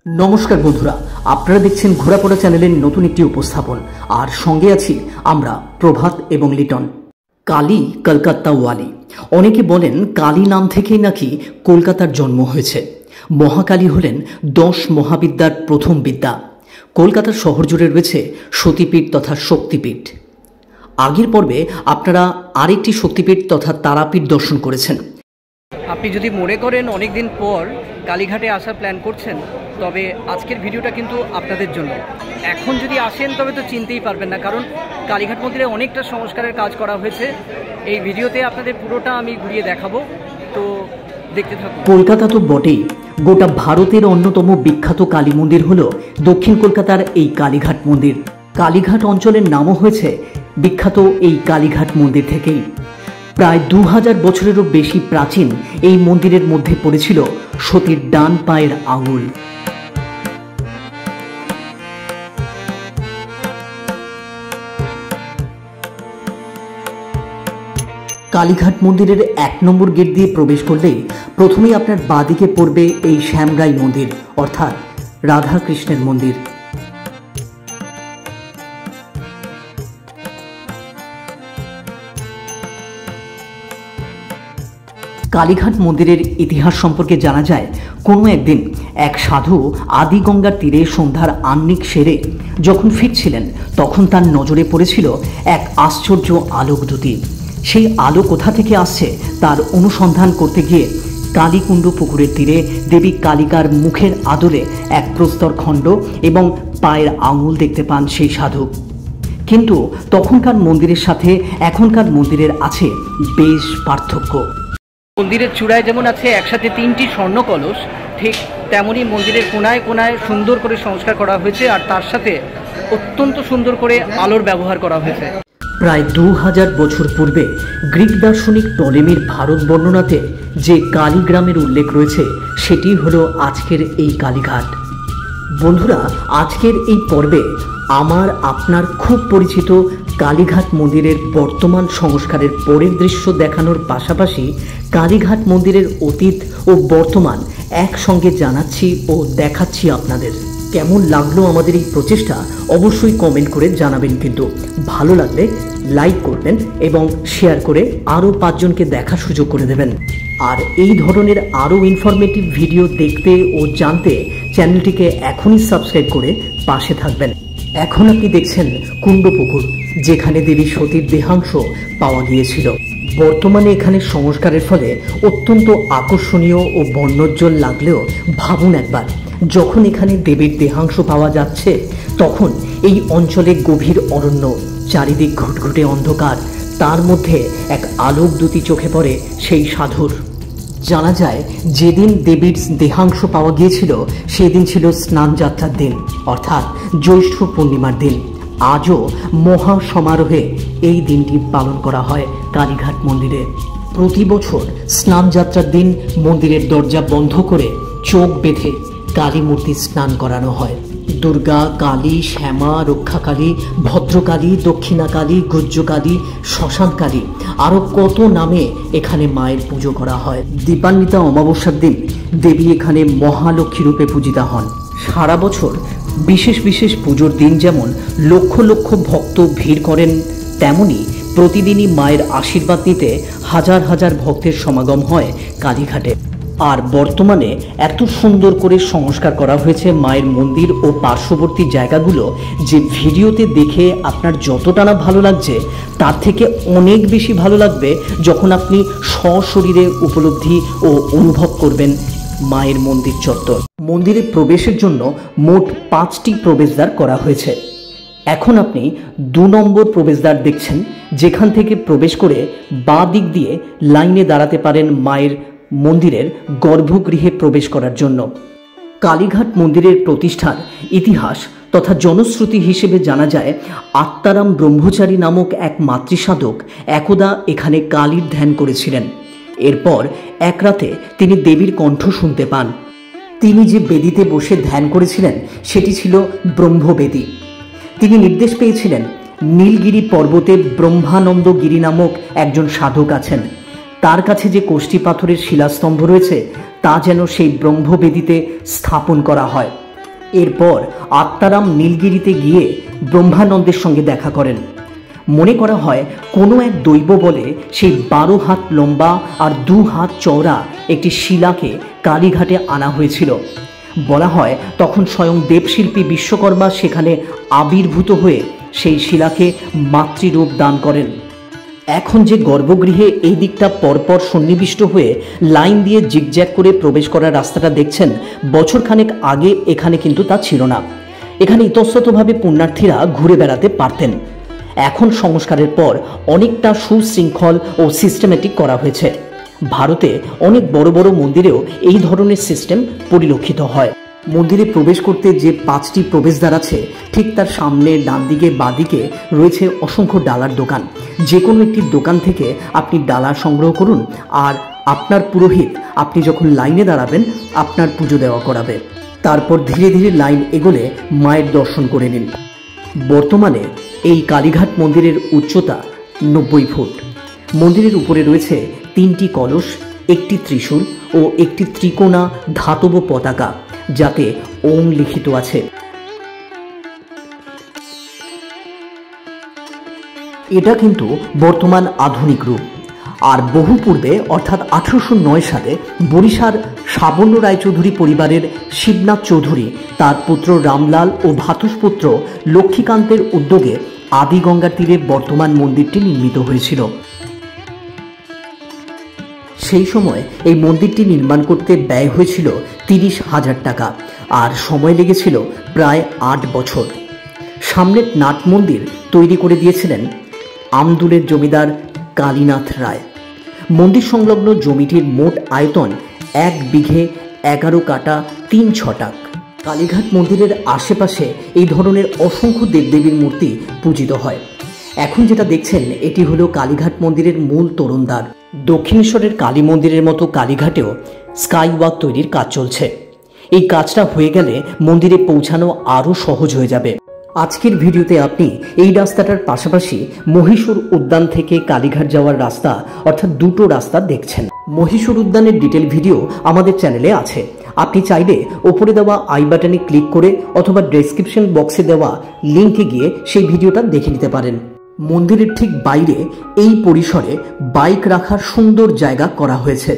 নমস্কার বন্ধুরা, আপনারা দেখছেন ঘোরাপড়া চ্যানেলের নতুন একটি উপস্থাপন। আর সঙ্গে আছি আমরা প্রভাত এবং লিটন। কালী কলকাতা ওয়ালি। অনেকে বলেন কালী নাম থেকেই নাকি কলকাতার জন্ম হয়েছে। মহাকালী হলেন 10 মহাবিদ্যার প্রথম বিদ্যা। কলকাতার শহর জুড়ে রয়েছে সতীপীঠ তথা শক্তিপীঠ। আগের পর্বে আপনারা আরেকটি শক্তিপীঠ তথা তারাপীঠ দর্শন করেছেন। আপনি যদি মনে করেন অনেক দিন পর কালীঘাটে আসার প্ল্যান করছেন, তবে আজকের ভিডিওটা কিন্তু আপনাদের জন্য। এখন যদি আসেন তবে তো চিনতেই পারবেন না, কারণ কালীঘাট মন্দিরে অনেকটা সংস্কারের কাজ করা হয়েছে। এই ভিডিওতে আপনাদের পুরোটা আমি ঘুরিয়ে দেখাবো, তো দেখতে থাকুন। কলকাতা তো বটেই, গোটা ভারতের অন্যতম বিখ্যাত কালী মন্দির হল দক্ষিণ কলকাতার এই কালীঘাট মন্দির। কালীঘাট অঞ্চলের নামও হয়েছে বিখ্যাত এই কালীঘাট মন্দির থেকেই। প্রায় 2000 বছরেরও বেশি প্রাচীন এই মন্দিরের মধ্যে পড়েছিল সতীর ডান পায়ের আঙুল। কালীঘাট মন্দিরের 1 নম্বর গেট দিয়ে প্রবেশ করলেই প্রথমেই আপনার বাঁদিকে পড়বে এই শ্যামগাই মন্দির, অর্থাৎ রাধা কৃষ্ণের মন্দির। কালীঘাট মন্দিরের ইতিহাস সম্পর্কে জানা যায়, কোনো একদিন এক সাধু আদি গঙ্গার তীরে সন্ধ্যার আহ্নিক সেরে যখন ফিরছিলেন, তখন তার নজরে পড়েছিল এক আশ্চর্য আলোকদ্যুতি। সেই আলো কোথা থেকে আসছে তার অনুসন্ধান করতে গিয়ে কালীকুণ্ড পুকুরের তীরে দেবী কালিকার মুখের আদলে এক প্রস্তর খণ্ড এবং পায়ের আঙুল দেখতে পান সেই সাধু। কিন্তু তখনকার মন্দিরের সাথে এখনকার মন্দিরের আছে বেশ পার্থক্য। মন্দিরের চূড়ায় যেমন আছে একসাথে 3টি স্বর্ণ কলস, ঠিক তেমনই মন্দিরের কোনায় কোনায় সুন্দর করে সংস্কার করা হয়েছে, আর তার সাথে অত্যন্ত সুন্দর করে আলোর ব্যবহার করা হয়েছে। প্রায় 2000 বছর পূর্বে গ্রিক দার্শনিক টলেমির ভারত বর্ণনাতে যে কালীগ্রামের উল্লেখ রয়েছে, সেটি হলো আজকের এই কালীঘাট। বন্ধুরা, আজকের এই পর্বে আমার আপনার খুব পরিচিত কালীঘাট মন্দিরের বর্তমান সংস্কারের পরের দৃশ্য দেখানোর পাশাপাশি কালীঘাট মন্দিরের অতীত ও বর্তমান একসঙ্গে জানাচ্ছি ও দেখাচ্ছি আপনাদের। কেমন লাগলো আমাদের এই প্রচেষ্টা অবশ্যই কমেন্ট করে জানাবেন, কিন্তু ভালো লাগলে লাইক করবেন এবং শেয়ার করে আরও 5 জনকে দেখার সুযোগ করে দেবেন। আর এই ধরনের আরও ইনফরমেটিভ ভিডিও দেখতে ও জানতে চ্যানেলটিকে এখনই সাবস্ক্রাইব করে পাশে থাকবেন। এখন আপনি দেখছেন কুণ্ডপুকুর, যেখানে দেবী সতীর দেহাংশ পাওয়া গিয়েছিল। বর্তমানে এখানে সংস্কারের ফলে অত্যন্ত আকর্ষণীয় ও বর্ণোজ্জ্বল লাগলেও ভাবুন একবার, যখন এখানে দেবীর দেহাংশ পাওয়া যাচ্ছে তখন এই অঞ্চলে গভীর অরণ্য, চারিদিক ঘুটঘুটে অন্ধকার, তার মধ্যে এক আলোকদ্যুতি চোখে পড়ে সেই সাধুর। জানা যায় যেদিন দেবীর দেহাংশ পাওয়া গিয়েছিল সেই দিন ছিল স্নানযাত্রার দিন, অর্থাৎ জ্যৈষ্ঠ পূর্ণিমার দিন। আজও মহা সমারোহে এই দিনটি পালন করা হয় কালীঘাট মন্দিরে। প্রতি বছর স্নানযাত্রার দিন মন্দিরের দরজা বন্ধ করে চোখ বেঁধে কালী মূর্তি স্নান করানো হয়। দুর্গা, কালী, শ্যামা, রক্ষাকালী, ভদ্রকালী, দক্ষিণাকালী, গুজ্জকালী, শ্মশানকালী, আরও কত নামে এখানে মায়ের পুজো করা হয়। দীপান্বিতা অমাবস্যার দিন দেবী এখানে মহালক্ষ্মী রূপে পূজিতা হন। সারা বছর বিশেষ বিশেষ পুজোর দিন যেমন লক্ষ লক্ষ ভক্ত ভিড় করেন, তেমনি প্রতিদিনই মায়ের আশীর্বাদ নিতে হাজার হাজার ভক্তের সমাগম হয় কালীঘাটে। আর বর্তমানে এত সুন্দর করে সংস্কার করা হয়েছে মায়ের মন্দির ও পার্শ্ববর্তী জায়গাগুলো, যে ভিডিওতে দেখে আপনার যতটা না ভালো লাগছে তার থেকে অনেক বেশি ভালো লাগবে যখন আপনি সশরীরে উপলব্ধি ও অনুভব করবেন মায়ের মন্দির চত্বর। মন্দিরে প্রবেশের জন্য মোট 5টি প্রবেশদ্বার করা হয়েছে। এখন আপনি 2 নম্বর প্রবেশদ্বার দেখছেন, যেখান থেকে প্রবেশ করে বাঁ দিক দিয়ে লাইনে দাঁড়াতে পারেন মায়ের মন্দিরের গর্ভগৃহে প্রবেশ করার জন্য। কালীঘাট মন্দিরের প্রতিষ্ঠার ইতিহাস তথা জনশ্রুতি হিসেবে জানা যায়, আত্মারাম ব্রহ্মচারী নামক এক মাতৃসাধক একদা এখানে কালীর ধ্যান করেছিলেন। এরপর এক রাতে তিনি দেবীর কণ্ঠ শুনতে পান। তিনি যে বেদিতে বসে ধ্যান করেছিলেন সেটি ছিল ব্রহ্মবেদী। তিনি নির্দেশ পেয়েছিলেন নীলগিরি পর্বতে ব্রহ্মানন্দ গিরি নামক একজন সাধক আছেন, তার কাছে যে কোষ্ঠী পাথরের শিলাস্তম্ভ রয়েছে তা যেন সেই ব্রহ্মবেদিতে স্থাপন করা হয়। এরপর আত্মারাম নীলগিরিতে গিয়ে ব্রহ্মানন্দের সঙ্গে দেখা করেন। মনে করা হয় কোনো এক দৈব বলে সেই 12 হাত লম্বা আর 2 হাত চওড়া একটি শিলাকে কালীঘাটে আনা হয়েছিল। বলা হয় তখন স্বয়ং দেবশিল্পী বিশ্বকর্মা সেখানে আবির্ভূত হয়ে সেই শিলাকে মাতৃরূপ দান করেন। এখন যে গর্ভগৃহে এই দিকটা পরপর সন্নিবিষ্ট হয়ে লাইন দিয়ে জিগজ্যাগ করে প্রবেশ করার রাস্তাটা দেখছেন, বছরখানেক আগে এখানে কিন্তু তা ছিল না। এখানে ইতস্ততভাবে পুণ্যার্থীরা ঘুরে বেড়াতে পারতেন। এখন সংস্কারের পর অনেকটা সুশৃঙ্খল ও সিস্টেমেটিক করা হয়েছে। ভারতে অনেক বড় বড় মন্দিরেও এই ধরনের সিস্টেম পরিলক্ষিত হয়। মন্দিরে প্রবেশ করতে যে 5টি প্রবেশদ্বার আছে, ঠিক তার সামনে, ডান দিকে, বাঁদিকে রয়েছে অসংখ্য ডালার দোকান। যে কোনো একটি দোকান থেকে আপনি ডালা সংগ্রহ করুন, আর আপনার পুরোহিত আপনি যখন লাইনে দাঁড়াবেন আপনার পুজো দেওয়া করাবে। তারপর ধীরে ধীরে লাইন এগোলে মায়ের দর্শন করে নিন। বর্তমানে এই কালীঘাট মন্দিরের উচ্চতা 90 ফুট। মন্দিরের উপরে রয়েছে 3টি কলস, একটি ত্রিশূল ও একটি ত্রিকোণা ধাতব পতাকা, যাতে ওম লিখিত আছে। এটা কিন্তু বর্তমান আধুনিক রূপ। আর বহু পূর্বে অর্থাৎ 1809 সালে বরিশার সাবর্ণ রায়চৌধুরী পরিবারের শিবনাথ চৌধুরী তার পুত্র রামলাল ও ভ্রাতুষ্পুত্র লক্ষ্মীকান্তের উদ্যোগে আদি গঙ্গার তীরে বর্তমান মন্দিরটি নির্মিত হয়েছিল। সেই সময় এই মন্দিরটি নির্মাণ করতে ব্যয় হয়েছিল 30,000 টাকা, আর সময় লেগেছিল প্রায় 8 বছর। সামনের নাট মন্দির তৈরি করে দিয়েছিলেন আমদুলের জমিদার কালীনাথ রায়। মন্দির সংলগ্ন জমিটির মোট আয়তন 1 বিঘে 11 কাটা 3 ছটাক। কালীঘাট মন্দিরের আশেপাশে এই ধরনের অসংখ্য দেবদেবীর মূর্তি পূজিত হয়। এখন যেটা দেখছেন এটি হলো কালীঘাট মন্দিরের মূল তোরণদ্বার। দক্ষিণেশ্বরের কালী মন্দিরের মতো কালীঘাটেও স্কাইওয়াক তৈরির কাজ চলছে। এই কাজটা হয়ে গেলে মন্দিরে পৌঁছানো আরও সহজ হয়ে যাবে। আজকের ভিডিওতে আপনি এই রাস্তাটার পাশাপাশি মহীশূর উদ্যান থেকে কালীঘাট যাওয়ার রাস্তা, অর্থাৎ দুটো রাস্তা দেখছেন। মহীশূর উদ্যানের ডিটেল ভিডিও আমাদের চ্যানেলে আছে। আপনি চাইলে ওপরে দেওয়া আই বাটনে ক্লিক করে অথবা ডেসক্রিপশন বক্সে দেওয়া লিঙ্কে গিয়ে সেই ভিডিওটা দেখে নিতে পারেন। মন্দিরের ঠিক বাইরে এই পরিসরে বাইক রাখার সুন্দর জায়গা করা হয়েছে।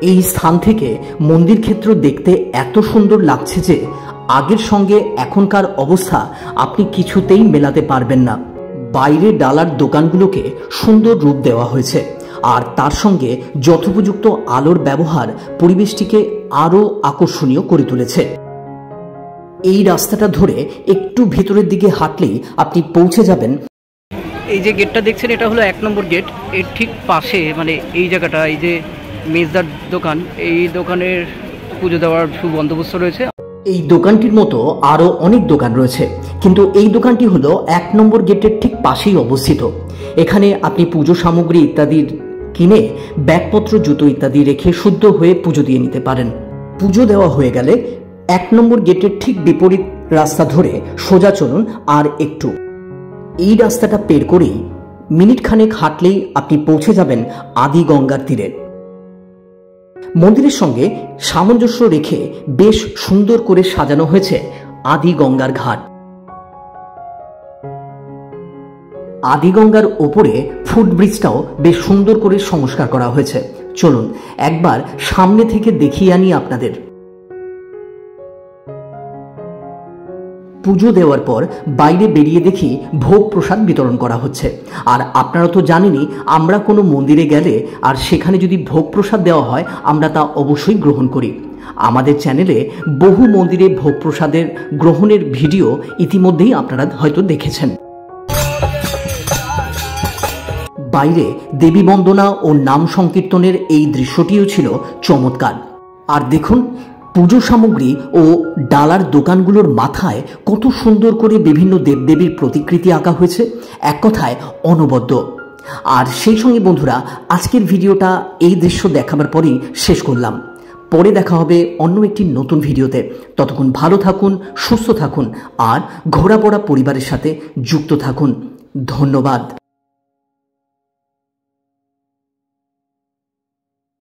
এই স্থান থেকে মন্দির ক্ষেত্র দেখতে এত সুন্দর লাগছে যে আগের সঙ্গে এখনকার অবস্থা আপনি কিছুতেই মেলাতে পারবেন না। বাইরে ডালার দোকানগুলোকে সুন্দর রূপ দেওয়া হয়েছে, আর তার সঙ্গে যথোপযুক্ত আলোর ব্যবহার পরিবেশটিকে আরও আকর্ষণীয় করে তুলেছে। এই রাস্তাটা ধরে একটু ভেতরের দিকে হাঁটলেই আপনি পৌঁছে যাবেন। এই যে গেটটা দেখছেন এটা হলো 1 নম্বর গেট। এর ঠিক পাশে মানে এই জায়গাটা, এই যে মেজদার দোকান, এই দোকানের পুজো দেওয়ার সুবন্দোবস্ত রয়েছে। এই দোকানটির মতো আরও অনেক দোকান রয়েছে, কিন্তু এই দোকানটি হলো 1 নম্বর গেটের ঠিক পাশেই অবস্থিত। এখানে আপনি পুজো সামগ্রী ইত্যাদির কিনে ব্যাগপত্র, জুতো ইত্যাদি রেখে শুদ্ধ হয়ে পুজো দিয়ে নিতে পারেন। পুজো দেওয়া হয়ে গেলে 1 নম্বর গেটের ঠিক বিপরীত রাস্তা ধরে সোজা চলুন, আর একটু এই রাস্তাটা পের করেই মিনিট খানেক হাঁটলেই আপনি পৌঁছে যাবেন আদি গঙ্গার তীরে। মন্দিরের সঙ্গে সামঞ্জস্য রেখে বেশ সুন্দর করে সাজানো হয়েছে আদি গঙ্গার ঘাট। আদি গঙ্গার ওপরে ফুটব্রিজটাও বেশ সুন্দর করে সংস্কার করা হয়েছে। চলুন একবার সামনে থেকে দেখিয়ে আনি আপনাদের। পুজো দেওয়ার পর বাইরে বেরিয়ে দেখি ভোগ প্রসাদ বিতরণ করা হচ্ছে। আর আপনারা তো জানেনই, আমরা কোনো মন্দিরে গেলে আর সেখানে যদি ভোগ প্রসাদ দেওয়া হয় আমরা তা অবশ্যই গ্রহণ করি। আমাদের চ্যানেলে বহু মন্দিরে ভোগ প্রসাদের গ্রহণের ভিডিও ইতিমধ্যেই আপনারা হয়তো দেখেছেন। বাইরে দেবী বন্দনা ও নাম সংকীর্তনের এই দৃশ্যটিও ছিল চমৎকার। আর দেখুন, পুজো সামগ্রী ও ডালার দোকানগুলোর মাথায় কত সুন্দর করে বিভিন্ন দেবদেবীর প্রতিকৃতি আঁকা হয়েছে, এক কথায় অনবদ্য। আর সেই সঙ্গে বন্ধুরা, আজকের ভিডিওটা এই দৃশ্য দেখাবার পরেই শেষ করলাম। পরে দেখা হবে অন্য একটি নতুন ভিডিওতে। ততক্ষণ ভালো থাকুন, সুস্থ থাকুন আর ঘোরাপড়া পরিবারের সাথে যুক্ত থাকুন। ধন্যবাদ।